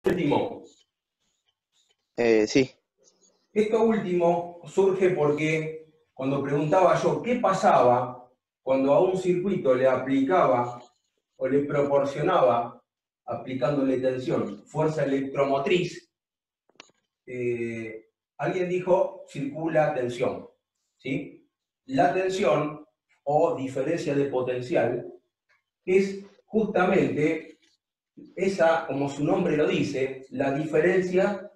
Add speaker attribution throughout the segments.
Speaker 1: último.
Speaker 2: Sí.
Speaker 1: Esto último surge porque cuando preguntaba yo qué pasaba cuando a un circuito le aplicaba o le proporcionaba, aplicándole tensión, fuerza electromotriz, alguien dijo circula tensión. ¿Sí? La tensión o diferencia de potencial es justamente esa, como su nombre lo dice, la diferencia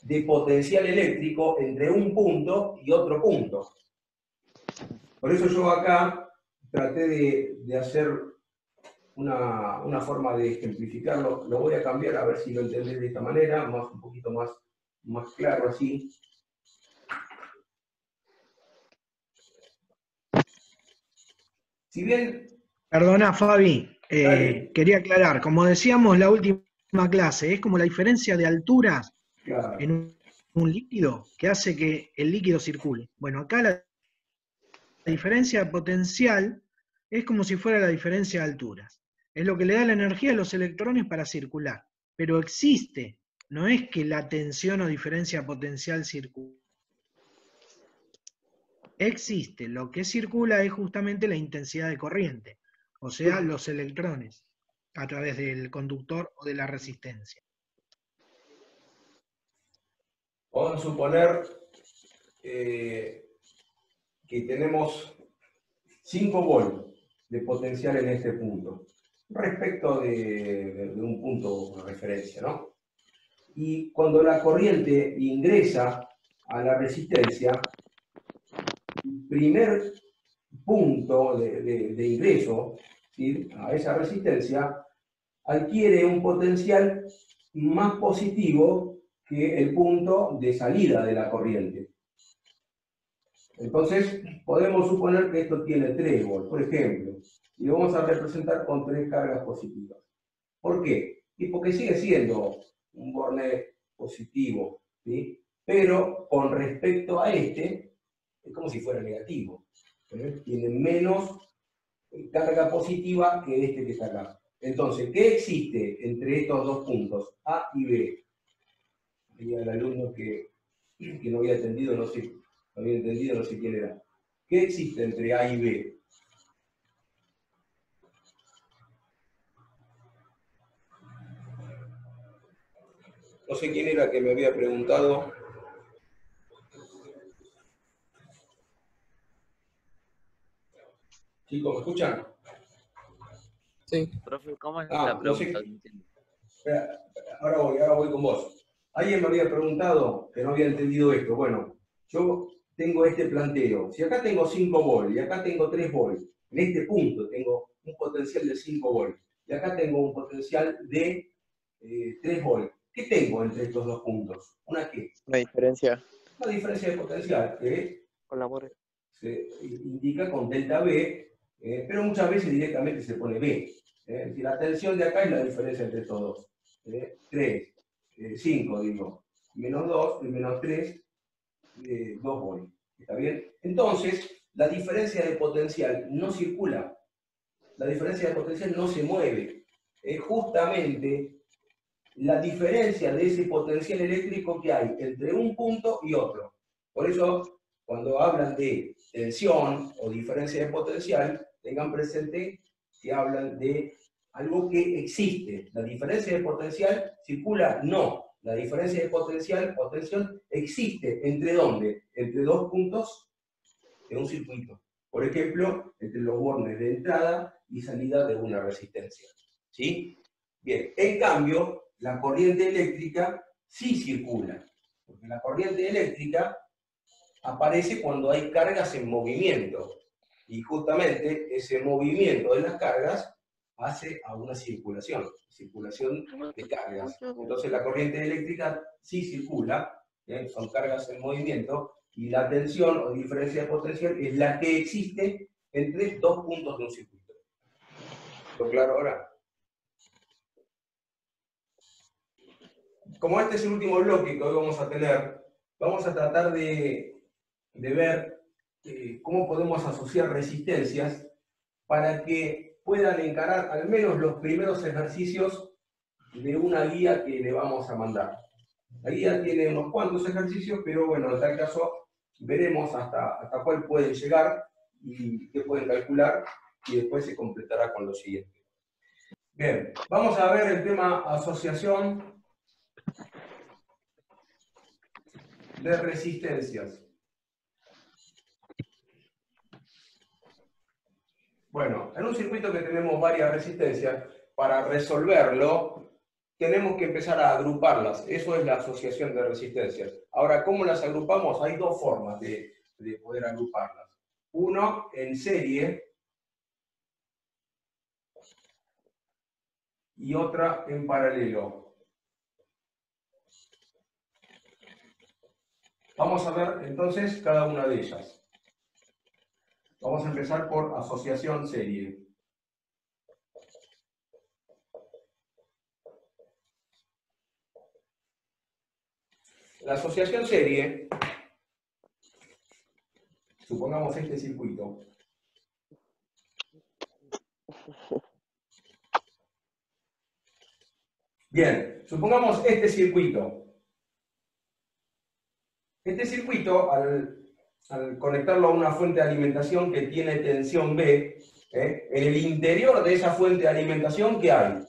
Speaker 1: de potencial eléctrico entre un punto y otro punto. Por eso yo acá traté de hacer una forma de ejemplificarlo. Lo voy a cambiar a ver si lo entendés de esta manera, un poquito más claro así. Si bien...
Speaker 3: Perdona, Fabi,
Speaker 1: Dale.
Speaker 3: quería aclarar, como decíamos la última clase, es como la diferencia de alturas
Speaker 1: Claro.
Speaker 3: en un líquido que hace que el líquido circule. Bueno, acá la diferencia potencial es como si fuera la diferencia de alturas. Es lo que le da la energía a los electrones para circular. Pero existe, no es que la tensión o diferencia potencial circule. Existe, lo que circula es justamente la intensidad de corriente, o sea, los electrones, a través del conductor o de la resistencia.
Speaker 1: Vamos a suponer que tenemos 5 volts de potencial en este punto, respecto de un punto de referencia, ¿no? Y cuando la corriente ingresa a la resistencia, el primer punto de ingreso, ¿sí?, a esa resistencia, adquiere un potencial más positivo que el punto de salida de la corriente. Entonces, podemos suponer que esto tiene 3 volts, por ejemplo, y lo vamos a representar con 3 cargas positivas. ¿Por qué? Y porque sigue siendo un borne positivo, ¿sí? Pero con respecto a este, es como si fuera negativo. Tiene menos carga positiva que este que está acá. Entonces, ¿qué existe entre estos dos puntos, A y B? Había el alumno que no había entendido, no sé quién era. ¿Qué existe entre A y B? No sé quién era que me había preguntado. Chicos, ¿me escuchan?
Speaker 4: Sí. Profe, ¿cómo es la
Speaker 1: No
Speaker 4: pregunta?
Speaker 1: sé. Espera, ahora voy con vos. Alguien me había preguntado que no había entendido esto. Bueno, yo tengo este planteo. Si acá tengo 5 volts y acá tengo 3 volts, en este punto tengo un potencial de 5 volts y acá tengo un potencial de 3 volts. ¿Qué tengo entre estos dos puntos? ¿Una qué?
Speaker 2: Una diferencia.
Speaker 1: Una diferencia de potencial que
Speaker 2: Colabore.
Speaker 1: se indica con delta B, pero muchas veces directamente se pone B. Es decir, la tensión de acá es la diferencia entre estos dos. 3, 5 digo, menos 2 y menos 3, 2 volts. ¿Está bien? Entonces, la diferencia de potencial no circula. La diferencia de potencial no se mueve. Es justamente la diferencia de ese potencial eléctrico que hay entre un punto y otro. Por eso, cuando hablan de tensión o diferencia de potencial, tengan presente que hablan de algo que existe. La diferencia de potencial circula, no. La diferencia de potencial o tensión existe. ¿Entre dónde? Entre dos puntos de un circuito. Por ejemplo, entre los bornes de entrada y salida de una resistencia. ¿Sí? Bien, en cambio, la corriente eléctrica sí circula, porque la corriente eléctrica aparece cuando hay cargas en movimiento, y justamente ese movimiento de las cargas hace a una circulación de cargas. Entonces la corriente eléctrica sí circula, son cargas en movimiento, y la tensión o diferencia de potencial es la que existe entre dos puntos de un circuito. ¿Está claro ahora? Como este es el último bloque que hoy vamos a tener, vamos a tratar de ver cómo podemos asociar resistencias para que puedan encarar al menos los primeros ejercicios de una guía que le vamos a mandar. La guía tiene unos cuantos ejercicios, pero bueno, en tal caso veremos hasta cuál pueden llegar y qué pueden calcular, y después se completará con lo siguiente. Bien, vamos a ver el tema asociación de resistencias. Bueno, en un circuito que tenemos varias resistencias, para resolverlo tenemos que empezar a agruparlas. Eso es la asociación de resistencias. Ahora, ¿cómo las agrupamos? Hay dos formas de poder agruparlas. Uno, en serie, y otra en paralelo. Vamos a ver entonces cada una de ellas. Vamos a empezar por asociación serie. La asociación serie, supongamos este circuito. Bien, supongamos este circuito. Este circuito, al conectarlo a una fuente de alimentación que tiene tensión B, en el interior de esa fuente de alimentación, ¿qué hay?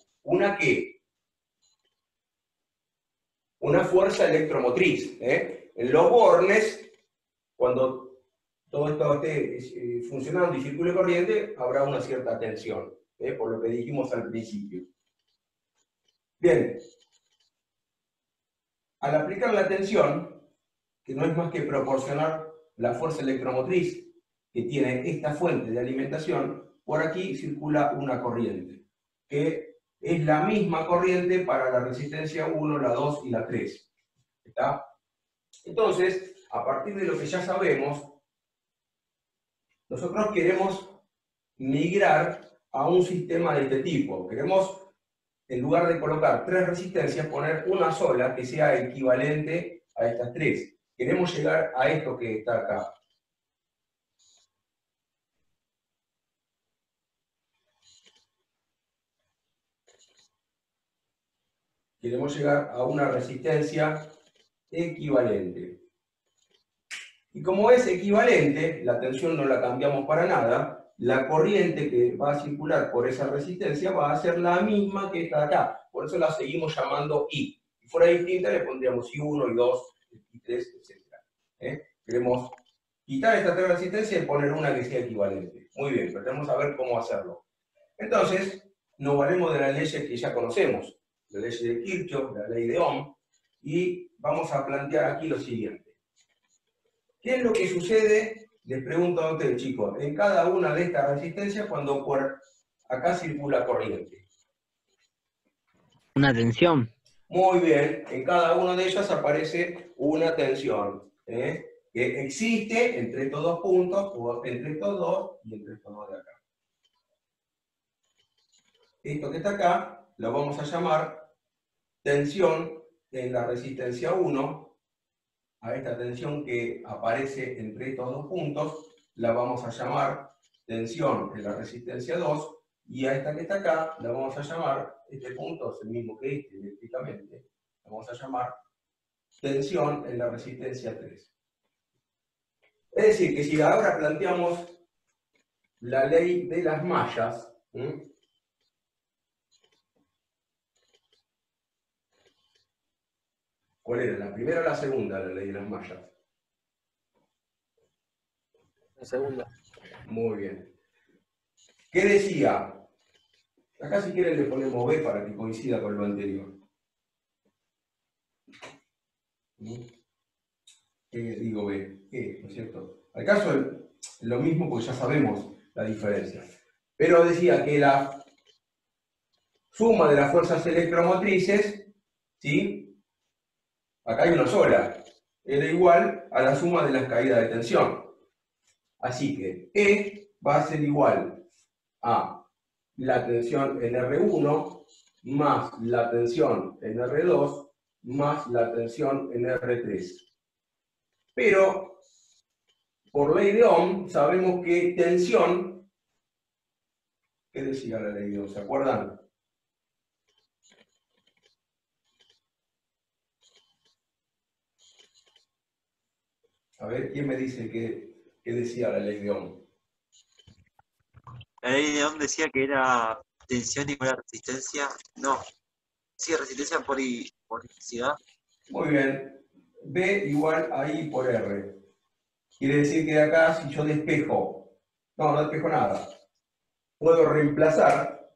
Speaker 1: Una fuerza electromotriz. En los bornes, cuando todo esto esté funcionando y circule corriente, habrá una cierta tensión, por lo que dijimos al principio. Bien, al aplicar la tensión, que no es más que proporcionar la fuerza electromotriz que tiene esta fuente de alimentación, por aquí circula una corriente, que es la misma corriente para la resistencia 1, la 2 y la 3. ¿Está? Entonces, a partir de lo que ya sabemos, nosotros queremos migrar a un sistema de este tipo. Queremos, en lugar de colocar 3 resistencias, poner una sola que sea equivalente a estas 3. Queremos llegar a esto que está acá. Queremos llegar a una resistencia equivalente. Y como es equivalente, la tensión no la cambiamos para nada, la corriente que va a circular por esa resistencia va a ser la misma que esta de acá. Por eso la seguimos llamando I. Si fuera distinta le pondríamos I1, I2, I3, etc. Queremos quitar estas 3 resistencias y poner una que sea equivalente. Muy bien, pero tenemos que saber cómo hacerlo. Entonces, nos valemos de las leyes que ya conocemos. La ley de Kirchhoff, la ley de Ohm, y vamos a plantear aquí lo siguiente. ¿Qué es lo que sucede? Les pregunto a ustedes, chicos, en cada una de estas resistencias cuando por acá circula corriente.
Speaker 4: Una tensión.
Speaker 1: Muy bien, en cada una de ellas aparece una tensión, que existe entre estos dos puntos, o entre estos dos y entre estos dos de acá. Esto que está acá lo vamos a llamar tensión en la resistencia 1, a esta tensión que aparece entre estos dos puntos, la vamos a llamar tensión en la resistencia 2, y a esta que está acá, la vamos a llamar, este punto es el mismo que este eléctricamente, la vamos a llamar tensión en la resistencia 3. Es decir, que si ahora planteamos la ley de las mallas, ¿cuál era? ¿La primera o la segunda, la ley de las mallas?
Speaker 4: La segunda.
Speaker 1: Muy bien. ¿Qué decía? Acá si quieren le ponemos B para que coincida con lo anterior. Digo B, ¿no es cierto? Al caso es lo mismo porque ya sabemos la diferencia. Pero decía que la suma de las fuerzas electromotrices, ¿sí? Acá hay una sola, era igual a la suma de las caídas de tensión. Así que E va a ser igual a la tensión en R1 más la tensión en R2 más la tensión en R3. Pero, por ley de Ohm, sabemos que tensión, ¿qué decía la ley de Ohm? ¿Se acuerdan? A ver, ¿quién me dice qué decía la ley de Ohm?
Speaker 2: La ley de Ohm decía que era tensión igual a resistencia. No. Sí, resistencia por intensidad.
Speaker 1: Muy bien. B igual a I por R. Quiere decir que de acá, si yo despejo, no despejo nada, puedo reemplazar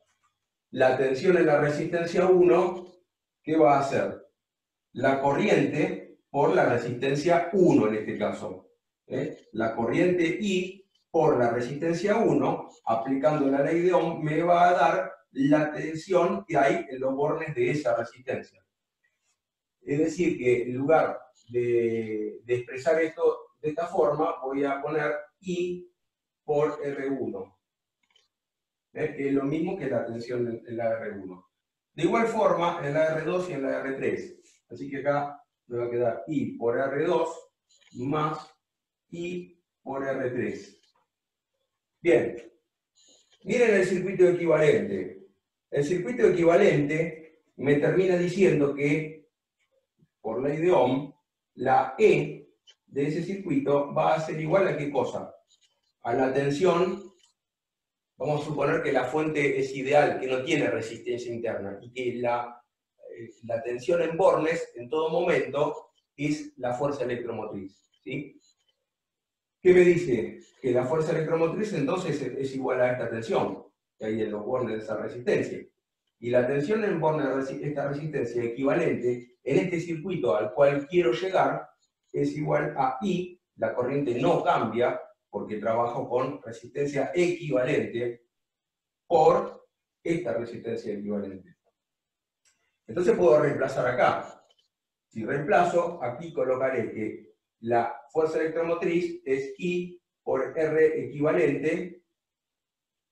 Speaker 1: la tensión en la resistencia 1, ¿qué va a hacer? La corriente por la resistencia 1 en este caso. La corriente I por la resistencia 1, aplicando la ley de Ohm, me va a dar la tensión que hay en los bornes de esa resistencia. Es decir, que en lugar de expresar esto de esta forma, voy a poner I por R1. Que es lo mismo que la tensión en la R1. De igual forma, en la R2 y en la R3. Así que acá me va a quedar I por R2 más I por R3. Bien. Miren el circuito equivalente. El circuito equivalente me termina diciendo que, por ley de Ohm, la E de ese circuito va a ser igual a ¿qué cosa? A la tensión. Vamos a suponer que la fuente es ideal, que no tiene resistencia interna, y que la tensión en bornes, en todo momento, es la fuerza electromotriz. ¿Sí? ¿Qué me dice? Que la fuerza electromotriz entonces es igual a esta tensión que hay en los bornes de esa resistencia. Y la tensión en bornes de esta resistencia equivalente, en este circuito al cual quiero llegar, es igual a I, la corriente no cambia, porque trabajo con resistencia equivalente por esta resistencia equivalente. Entonces puedo reemplazar acá. Si reemplazo, aquí colocaré que la fuerza electromotriz es I por R equivalente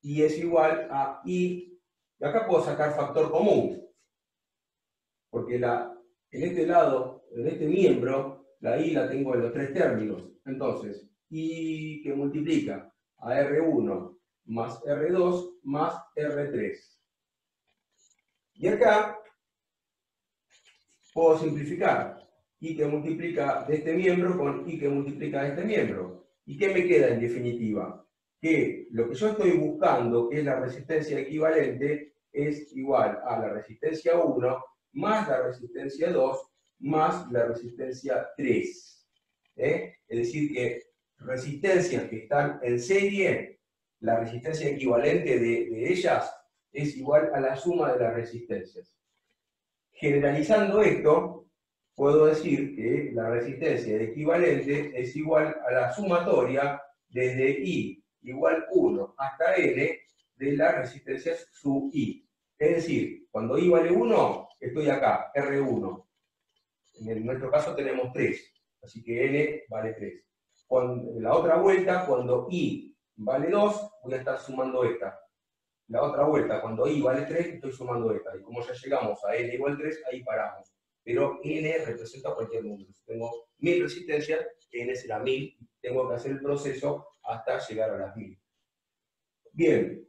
Speaker 1: y es igual a I, y acá puedo sacar factor común, porque en este lado, en este miembro, la I la tengo en los tres términos. Entonces, I que multiplica a R1 más R2 más R3. Y acá puedo simplificar. I que multiplica de este miembro con I que multiplica de este miembro. ¿Y qué me queda en definitiva? Que lo que yo estoy buscando, que es la resistencia equivalente, es igual a la resistencia 1 más la resistencia 2 más la resistencia 3. Es decir, que resistencias que están en serie, la resistencia equivalente de ellas es igual a la suma de las resistencias. Generalizando esto, puedo decir que la resistencia equivalente es igual a la sumatoria desde I igual 1 hasta N de las resistencias sub I. Es decir, cuando I vale 1, estoy acá, R1. En nuestro caso tenemos 3, así que N vale 3. En la otra vuelta, cuando I vale 2, voy a estar sumando esta. La otra vuelta, cuando I vale 3, estoy sumando esta. Y como ya llegamos a N igual 3, ahí paramos. Pero N representa cualquier número. Si tengo 1000 resistencias, N será 1000. Tengo que hacer el proceso hasta llegar a las 1000. Bien.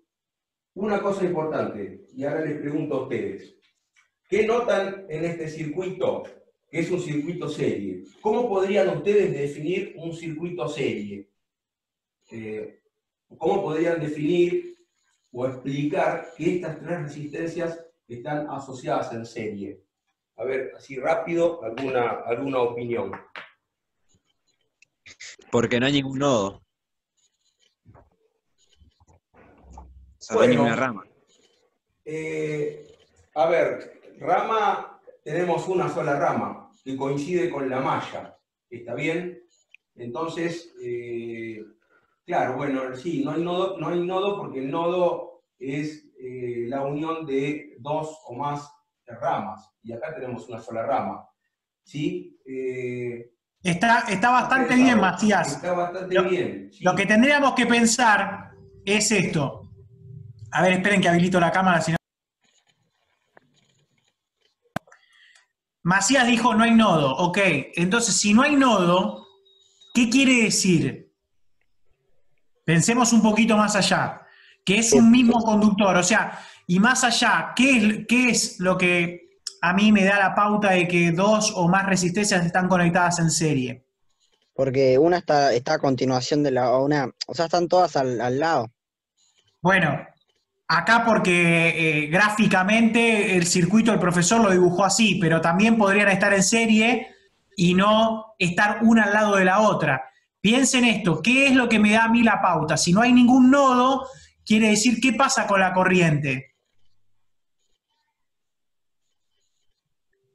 Speaker 1: Una cosa importante, y ahora les pregunto a ustedes. ¿Qué notan en este circuito? Que es un circuito serie. ¿Cómo podrían ustedes definir un circuito serie? ¿Cómo podrían definir o explicar que estas tres resistencias están asociadas en serie? A ver, así rápido, alguna opinión.
Speaker 2: Porque no hay ningún nodo. O sea,
Speaker 1: Bueno,
Speaker 2: no hay ninguna rama.
Speaker 1: A ver, rama, tenemos una sola rama que coincide con la malla. ¿Está bien? Entonces, claro, bueno, sí, no hay nodo porque el nodo es la unión de dos o más ramas. Y acá tenemos una sola rama. ¿Sí?
Speaker 5: Está bastante bien, Matías.
Speaker 1: Está bastante bien. Sí.
Speaker 5: Lo que tendríamos que pensar es esto. A ver, esperen que habilito la cámara, si no. Macías dijo no hay nodo. Ok, entonces si no hay nodo, ¿qué quiere decir? Pensemos un poquito más allá. Que es un mismo conductor, o sea, y más allá, ¿qué es lo que a mí me da la pauta de que dos o más resistencias están conectadas en serie?
Speaker 6: Porque una está a continuación de la una, o sea, están todas al lado.
Speaker 5: Bueno, acá porque gráficamente el circuito del profesor lo dibujó así, pero también podrían estar en serie y no estar una al lado de la otra. Piensen esto, ¿qué es lo que me da a mí la pauta? Si no hay ningún nodo, quiere decir, ¿qué pasa con la corriente?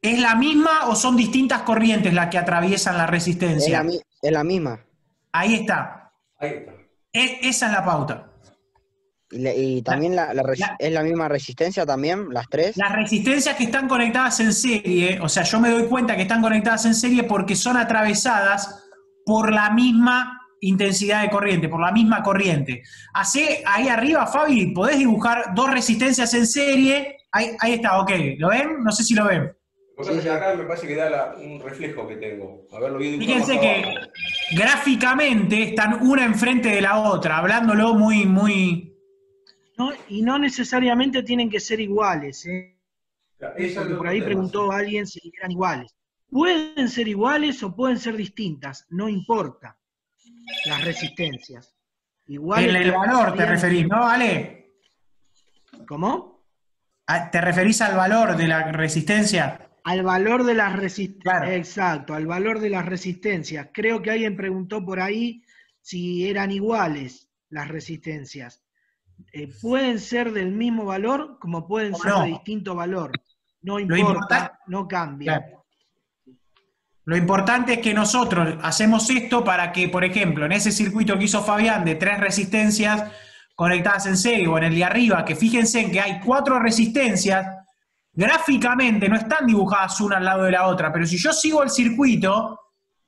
Speaker 5: ¿Es la misma o son distintas corrientes las que atraviesan la resistencia?
Speaker 6: Es la misma.
Speaker 5: Ahí está.
Speaker 1: Ahí está.
Speaker 5: Esa es la pauta.
Speaker 6: Y también es la misma resistencia también, las tres.
Speaker 5: Las resistencias que están conectadas en serie, o sea, yo me doy cuenta que están conectadas en serie porque son atravesadas por la misma intensidad de corriente, por la misma corriente. Hacé ahí arriba, Fabi, podés dibujar dos resistencias en serie. Ahí está, ok. ¿Lo ven? No sé si lo ven.
Speaker 1: Lo que pasa es que acá me parece que da un reflejo que tengo. A ver, lo voy a dibujar
Speaker 5: Fíjense
Speaker 1: más
Speaker 5: que
Speaker 1: abajo.
Speaker 5: gráficamente están una enfrente de la otra, hablándolo muy...
Speaker 3: No, y no necesariamente tienen que ser iguales, ¿eh?
Speaker 1: Claro, ese es
Speaker 3: Porque
Speaker 1: el
Speaker 3: por
Speaker 1: otro
Speaker 3: ahí
Speaker 1: tema,
Speaker 3: preguntó alguien si eran iguales. Pueden ser iguales o pueden ser distintas, no importa las resistencias. Iguales
Speaker 5: En el valor te
Speaker 3: serían-
Speaker 5: referís, ¿no, Ale?
Speaker 3: ¿Cómo?
Speaker 5: ¿Te referís al valor de la resistencia?
Speaker 3: Al valor de las resistencias.
Speaker 5: Claro.
Speaker 3: Exacto, al valor de las resistencias. Creo que alguien preguntó por ahí si eran iguales las resistencias. Pueden ser del mismo valor como pueden ser
Speaker 5: no.
Speaker 3: de distinto valor. No
Speaker 5: Lo
Speaker 3: importa, no cambia.
Speaker 5: Claro. Lo importante es que nosotros hacemos esto para que, por ejemplo, en ese circuito que hizo Fabián de 3 resistencias conectadas en serie, o en el de arriba, que fíjense en que hay 4 resistencias, gráficamente no están dibujadas una al lado de la otra, pero si yo sigo el circuito,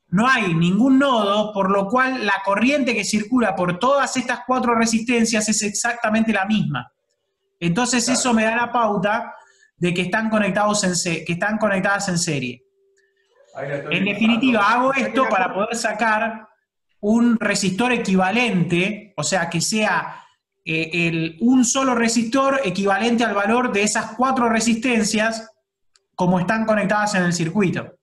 Speaker 5: no hay ningún nodo, por lo cual la corriente que circula por todas estas 4 resistencias es exactamente la misma. Entonces
Speaker 1: Claro.
Speaker 5: eso me da la pauta de que están conectadas en serie.
Speaker 1: Ahí la estoy
Speaker 5: En
Speaker 1: dibujando.
Speaker 5: definitiva, hago
Speaker 3: O sea que
Speaker 5: esto
Speaker 3: la
Speaker 5: para
Speaker 3: cor-
Speaker 5: poder sacar un resistor equivalente, o sea, que sea un solo resistor equivalente al valor de esas 4 resistencias como están conectadas en el circuito.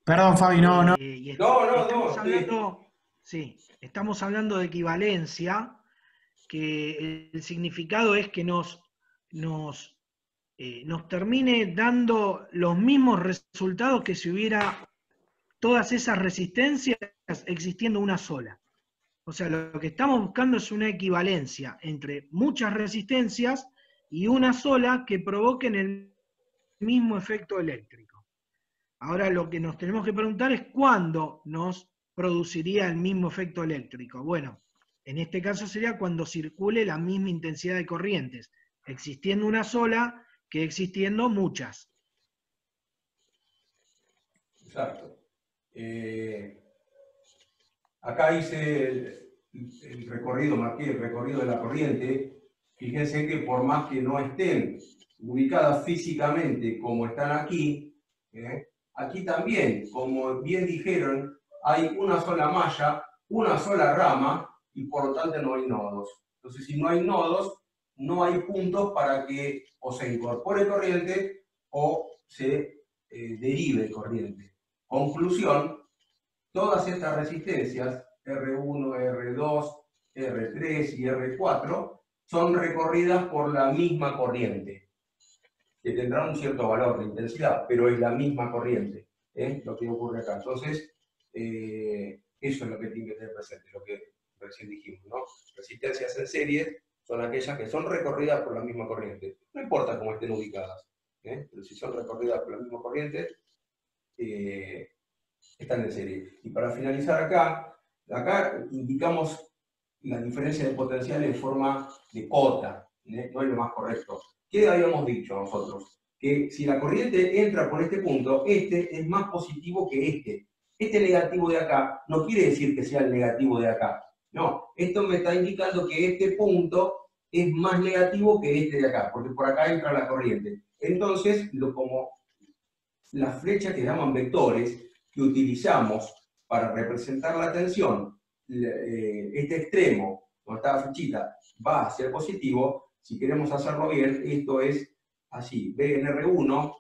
Speaker 5: Perdón, Fabi, no.
Speaker 3: y
Speaker 1: No,
Speaker 3: estamos
Speaker 1: sí.
Speaker 3: hablando, sí, estamos hablando de equivalencia, que el significado es que nos termine dando los mismos resultados que si hubiera todas esas resistencias existiendo una sola. O sea, lo que estamos buscando es una equivalencia entre muchas resistencias y una sola que provoquen el mismo efecto eléctrico. Ahora lo que nos tenemos que preguntar es cuándo nos produciría el mismo efecto eléctrico. Bueno, en este caso sería cuando circule la misma intensidad de corrientes, existiendo una sola que existiendo muchas.
Speaker 1: Exacto. Acá hice el recorrido, marqué el recorrido de la corriente. Fíjense que por más que no estén ubicadas físicamente como están aquí, aquí también, como bien dijeron, hay una sola malla, una sola rama, y por lo tanto no hay nodos. Entonces, si no hay nodos, no hay puntos para que o se incorpore corriente o se derive corriente. Conclusión, todas estas resistencias, R1, R2, R3 y R4, son recorridas por la misma corriente, que tendrá un cierto valor de intensidad, pero es la misma corriente, lo que ocurre acá. Entonces, eso es lo que tiene que tener presente, lo que recién dijimos, ¿no? Resistencias en serie son aquellas que son recorridas por la misma corriente. No importa cómo estén ubicadas, pero si son recorridas por la misma corriente, están en serie. Y para finalizar acá indicamos la diferencia de potencial en forma de cota, no es lo más correcto. ¿Qué habíamos dicho nosotros? Que si la corriente entra por este punto, este es más positivo que este. Este negativo de acá no quiere decir que sea el negativo de acá. No, esto me está indicando que este punto es más negativo que este de acá, porque por acá entra la corriente. Entonces, como las flechas que llaman vectores, que utilizamos para representar la tensión, este extremo, donde está la flechita, va hacia el positivo. Si queremos hacerlo bien, esto es así: B en R1,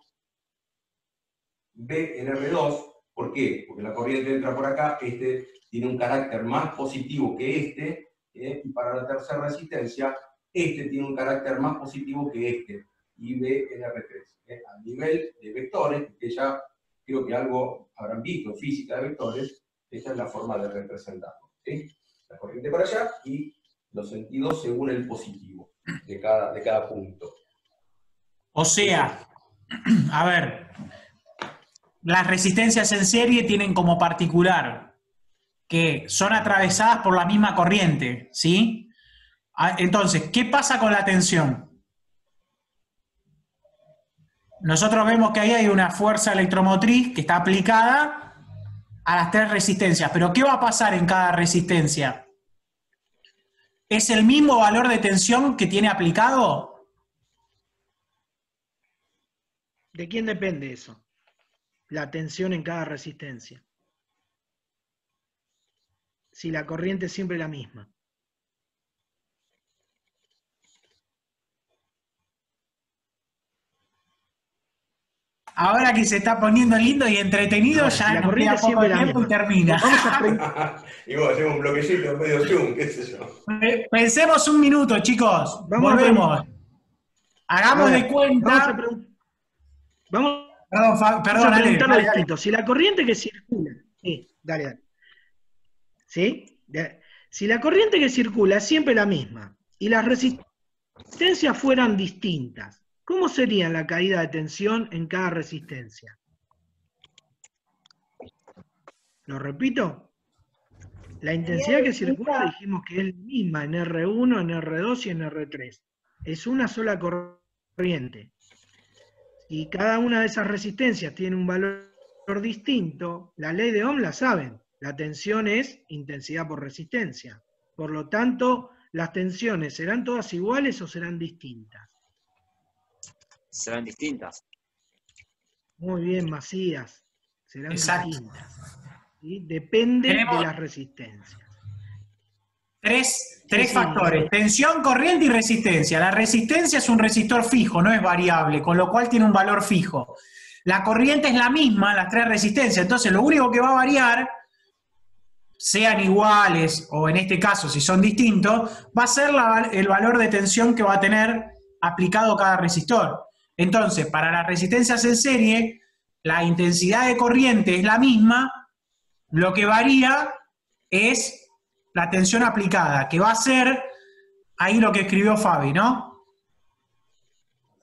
Speaker 1: B en R2, ¿Por qué? Porque la corriente entra por acá, este tiene un carácter más positivo que este, y para la tercera resistencia, este tiene un carácter más positivo que este, IB-NR3. A nivel de vectores, que ya creo que algo habrán visto en física de vectores, esta es la forma de representarlo. ¿Sí? La corriente para allá y los sentidos según el positivo de cada punto.
Speaker 5: O sea, a ver, las resistencias en serie tienen como particular que son atravesadas por la misma corriente, ¿sí? Entonces, ¿qué pasa con la tensión? Nosotros vemos que ahí hay una fuerza electromotriz que está aplicada a las tres resistencias, pero ¿qué va a pasar en cada resistencia? ¿Es el mismo valor de tensión que tiene aplicado?
Speaker 3: ¿De quién depende eso? La tensión en cada resistencia. Si la corriente es siempre la misma.
Speaker 5: Ahora que se está poniendo lindo y entretenido,
Speaker 3: Ahora,
Speaker 5: ya
Speaker 3: si la
Speaker 5: nos
Speaker 3: corriente
Speaker 5: queda
Speaker 3: es siempre
Speaker 5: poco
Speaker 3: la
Speaker 5: tiempo y
Speaker 3: misma.
Speaker 5: termina.
Speaker 3: Vamos a aprender.
Speaker 1: Y vos hacemos un bloquecito medio zoom, qué sé yo.
Speaker 5: Pensemos un minuto, chicos.
Speaker 3: Vamos a
Speaker 5: Volvemos. Hagamos
Speaker 3: A ver,
Speaker 5: de cuenta.
Speaker 3: Vamos
Speaker 5: Perdón,
Speaker 3: a
Speaker 5: Ale,
Speaker 3: preguntarlo
Speaker 5: dale, dale.
Speaker 3: distinto. Si la corriente que circula, sí, dale. ¿Sí? Si la corriente que circula es siempre la misma y las resistencias fueran distintas, ¿cómo sería la caída de tensión en cada resistencia? ¿Lo repito? La intensidad que circula dijimos que es la misma en R1, en R2 y en R3. Es una sola corriente. Si cada una de esas resistencias tiene un valor distinto, la ley de Ohm la saben. La tensión es intensidad por resistencia. Por lo tanto, las tensiones ¿serán todas iguales o serán distintas?
Speaker 2: Serán distintas.
Speaker 3: Muy bien, Macías. Serán
Speaker 5: Exacto.
Speaker 3: distintas. ¿Sí? Depende
Speaker 5: Tenemos
Speaker 3: de las resistencias.
Speaker 5: Tres
Speaker 3: Sí,
Speaker 5: factores:
Speaker 3: sí.
Speaker 5: tensión, corriente y resistencia. La resistencia es un resistor fijo, no es variable, con lo cual tiene un valor fijo. La corriente es la misma, las tres resistencias, entonces lo único que va a variar, sean iguales o en este caso si son distintos, va a ser el valor de tensión que va a tener aplicado cada resistor. Entonces, para las resistencias en serie, la intensidad de corriente es la misma, lo que varía es la tensión aplicada, que va a ser ahí lo que escribió Fabi, ¿no?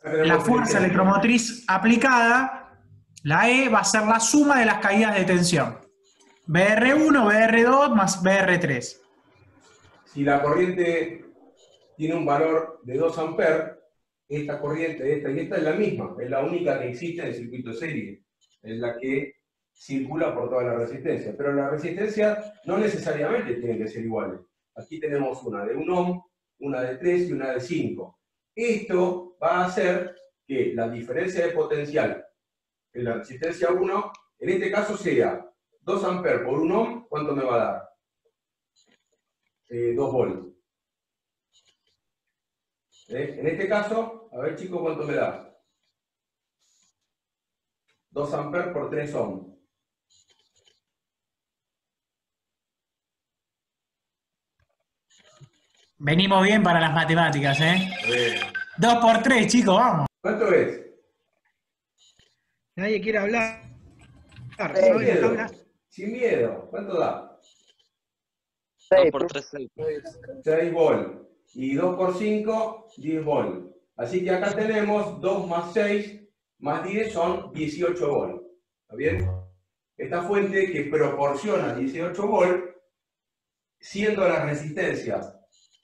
Speaker 5: La fuerza electromotriz aplicada, la E, va a ser la suma de las caídas de tensión. BR1, BR2 más BR3.
Speaker 1: Si la corriente tiene un valor de 2 amperes, esta corriente, esta y esta es la misma, es la única que existe en el circuito serie, es la que circula por toda la resistencia. Pero las resistencias no necesariamente tienen que ser iguales. Aquí tenemos una de 1 ohm, una de 3 y una de 5. Esto va a hacer que la diferencia de potencial en la resistencia 1, en este caso sea 2 amperes por 1 ohm, ¿cuánto me va a dar? 2 volts. En este caso, a ver chicos, ¿cuánto me da? 2 amperes por 3 ohm.
Speaker 5: Venimos bien para las matemáticas, ¿eh? 2 por 3, chicos, vamos.
Speaker 1: ¿Cuánto es?
Speaker 3: Nadie quiere hablar.
Speaker 1: Sin miedo. Sin miedo. ¿Cuánto da?
Speaker 2: 2 por 3, 6.
Speaker 1: 6 volts. Y 2 por 5, 10 volts. Así que acá tenemos 2 más 6 más 10 son 18 volts. ¿Está bien? Esta fuente que proporciona 18 volts, siendo las resistencias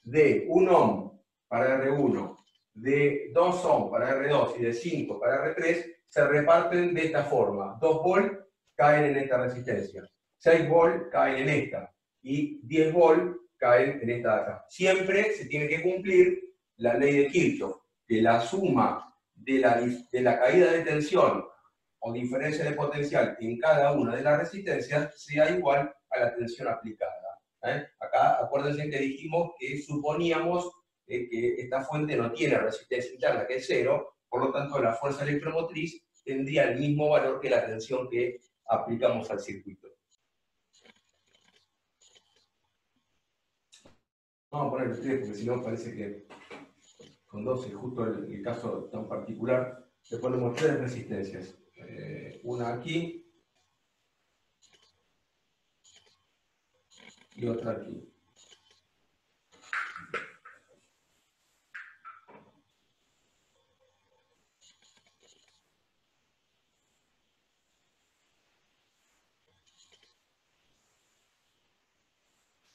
Speaker 1: de 1 ohm para R1, de 2 ohm para R2 y de 5 para R3, se reparten de esta forma. 2 volts caen en esta resistencia, 6 volts caen en esta, y 10 volts caen en esta de acá. Siempre se tiene que cumplir la ley de Kirchhoff, que la suma de la caída de tensión o diferencia de potencial en cada una de las resistencias sea igual a la tensión aplicada. Acá acuérdense que dijimos que suponíamos que esta fuente no tiene resistencia interna, que es 0, por lo tanto la fuerza electromotriz tendría el mismo valor que la tensión que aplicamos al circuito. Vamos a poner 3 porque si no parece que con 2 es justo el caso tan particular. Le ponemos 3 resistencias. Una aquí y otra aquí.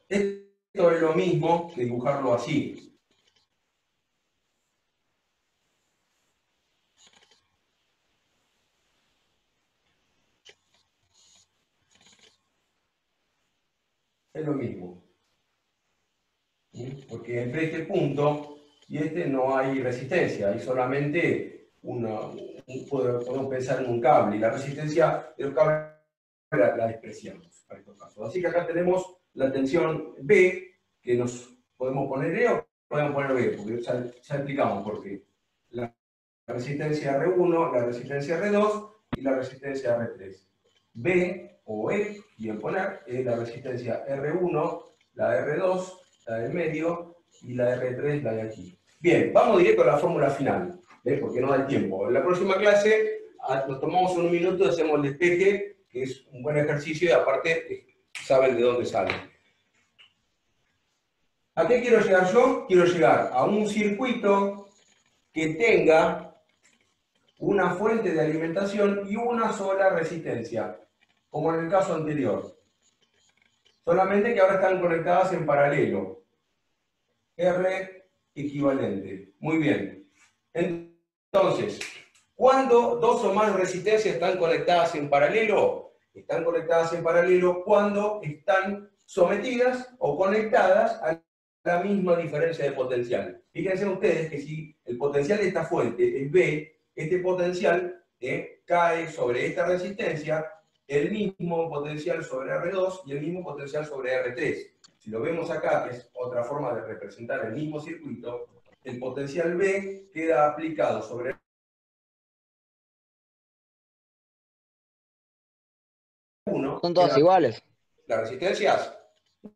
Speaker 1: Esto es lo mismo que dibujarlo así. Es lo mismo. ¿Sí? Porque entre este punto y este no hay resistencia, hay solamente podemos pensar en un cable, y la resistencia de los cables la despreciamos para estos casos. Así que acá tenemos la tensión B, que nos podemos poner E o podemos poner B, porque ya explicamos por qué. La resistencia R1, la resistencia R2 y la resistencia R3. B o E, quieren poner, es la resistencia R1, la R2, la del medio, y la R3, la de aquí. Bien, vamos directo a la fórmula final, porque no da el tiempo. En la próxima clase nos tomamos un minuto y hacemos el despeje, que es un buen ejercicio y aparte saben de dónde sale. ¿A qué quiero llegar yo? Quiero llegar a un circuito que tenga una fuente de alimentación y una sola resistencia, como en el caso anterior. Solamente que ahora están conectadas en paralelo. R equivalente. Muy bien. Entonces, ¿cuándo 2 o más resistencias están conectadas en paralelo? Están conectadas en paralelo cuando están sometidas o conectadas a la misma diferencia de potencial. Fíjense ustedes que si el potencial de esta fuente es B, este potencial cae sobre esta resistencia, el mismo potencial sobre R2 y el mismo potencial sobre R3. Si lo vemos acá, que es otra forma de representar el mismo circuito, el potencial B queda aplicado sobre
Speaker 6: Son todas iguales.
Speaker 1: ¿Las resistencias?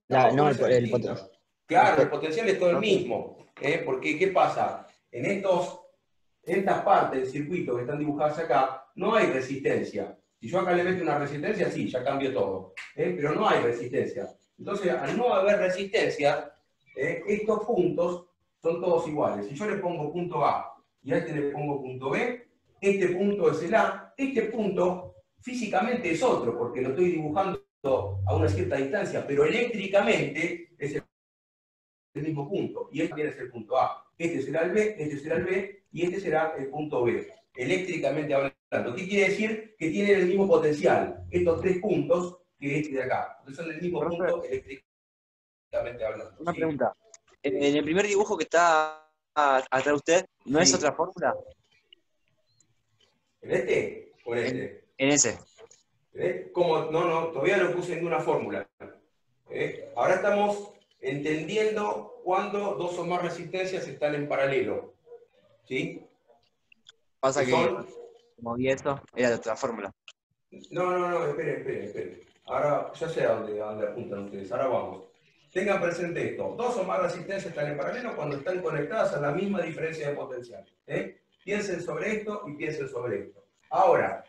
Speaker 6: No, el potencial.
Speaker 1: Claro, el potencial es todo el mismo. Porque, ¿qué pasa? En estas partes del circuito que están dibujadas acá, no hay resistencia. Si yo acá le meto una resistencia, sí, ya cambió todo. Pero no hay resistencia. Entonces, al no haber resistencia, estos puntos son todos iguales. Si yo le pongo punto A y a este le pongo punto B, este punto es el A, este punto físicamente es otro, porque lo estoy dibujando a una cierta distancia, pero eléctricamente es el mismo punto, y este también es el punto A. Este será el B, este será el B, y este será el punto B, eléctricamente hablando. ¿Qué quiere decir? Que tienen el mismo potencial, estos 3 puntos, que este de acá. Entonces son el mismo punto eléctricamente hablando.
Speaker 2: Una
Speaker 1: ¿sí?
Speaker 2: pregunta. En el primer dibujo que está atrás de usted, ¿no es otra fórmula?
Speaker 1: ¿En este? ¿O en este?
Speaker 2: En ese.
Speaker 1: ¿Cómo? No, todavía no puse ninguna fórmula. Ahora estamos entendiendo cuando 2 o más resistencias están en paralelo. ¿Sí?
Speaker 2: Pasa que, como vi esto, era de otra fórmula.
Speaker 1: No, esperen. Ahora ya sé a dónde apuntan ustedes. Ahora vamos. Tengan presente esto. 2 o más resistencias están en paralelo cuando están conectadas a la misma diferencia de potencial. Piensen sobre esto y piensen sobre esto. Ahora,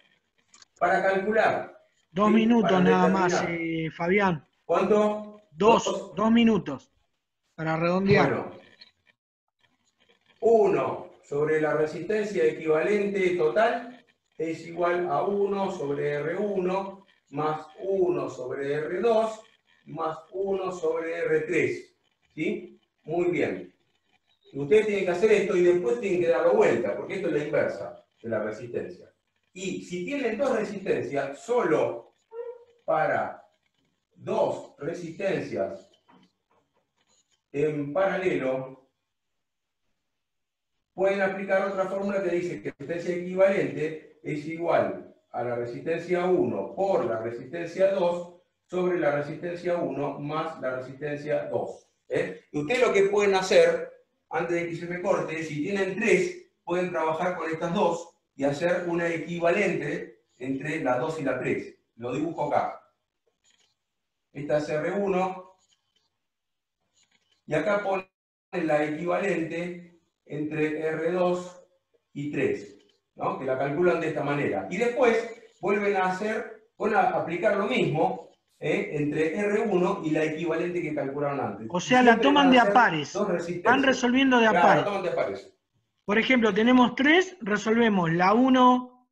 Speaker 1: para calcular...
Speaker 3: 2 minutos nada más, Fabián.
Speaker 1: ¿Cuánto?
Speaker 3: 2 minutos, para redondear.
Speaker 1: Bueno, 1 sobre la resistencia equivalente total es igual a 1 sobre R1 más 1 sobre R2 más 1 sobre R3. ¿Sí? Muy bien. Y ustedes tienen que hacer esto y después tienen que darlo vuelta, porque esto es la inversa de la resistencia. Y si tienen 2 resistencias, solo para 2 resistencias en paralelo, pueden aplicar otra fórmula que dice que la resistencia equivalente es igual a la resistencia 1 por la resistencia 2 sobre la resistencia 1 más la resistencia 2. Y ustedes lo que pueden hacer, antes de que se me corte, si tienen 3, pueden trabajar con estas 2 y hacer una equivalente entre la 2 y la 3. lo dibujo acá. Esta es R1, y acá ponen la equivalente entre R2 y 3, ¿no? Que la calculan de esta manera. Y después vuelven a aplicar lo mismo entre R1 y la equivalente que calcularon antes.
Speaker 3: O sea, la toman de a pares. Van resolviendo de a
Speaker 1: Claro,
Speaker 3: pares.
Speaker 1: la toman de a pares.
Speaker 3: Por ejemplo, tenemos 3, resolvemos la 1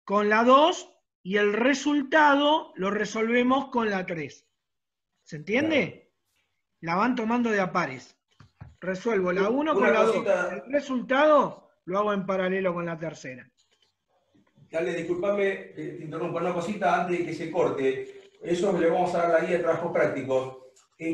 Speaker 3: con la 2 y el resultado lo resolvemos con la 3. ¿Se entiende? La van tomando de a pares. Resuelvo la 1 con la 2. El resultado lo hago en paralelo con la tercera.
Speaker 1: Dale, disculpame que te interrumpa una cosita antes de que se corte. Eso le vamos a dar la guía de trabajos prácticos.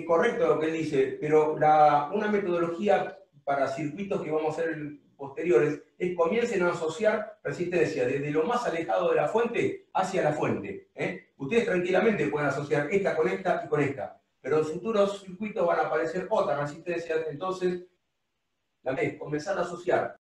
Speaker 1: Correcto lo que él dice, pero una metodología para circuitos que vamos a hacer posteriores es comiencen a asociar resistencia desde lo más alejado de la fuente hacia la fuente. Ustedes tranquilamente pueden asociar esta con esta y con esta, pero en futuros circuitos van a aparecer otras resistencias, entonces comenzar a asociar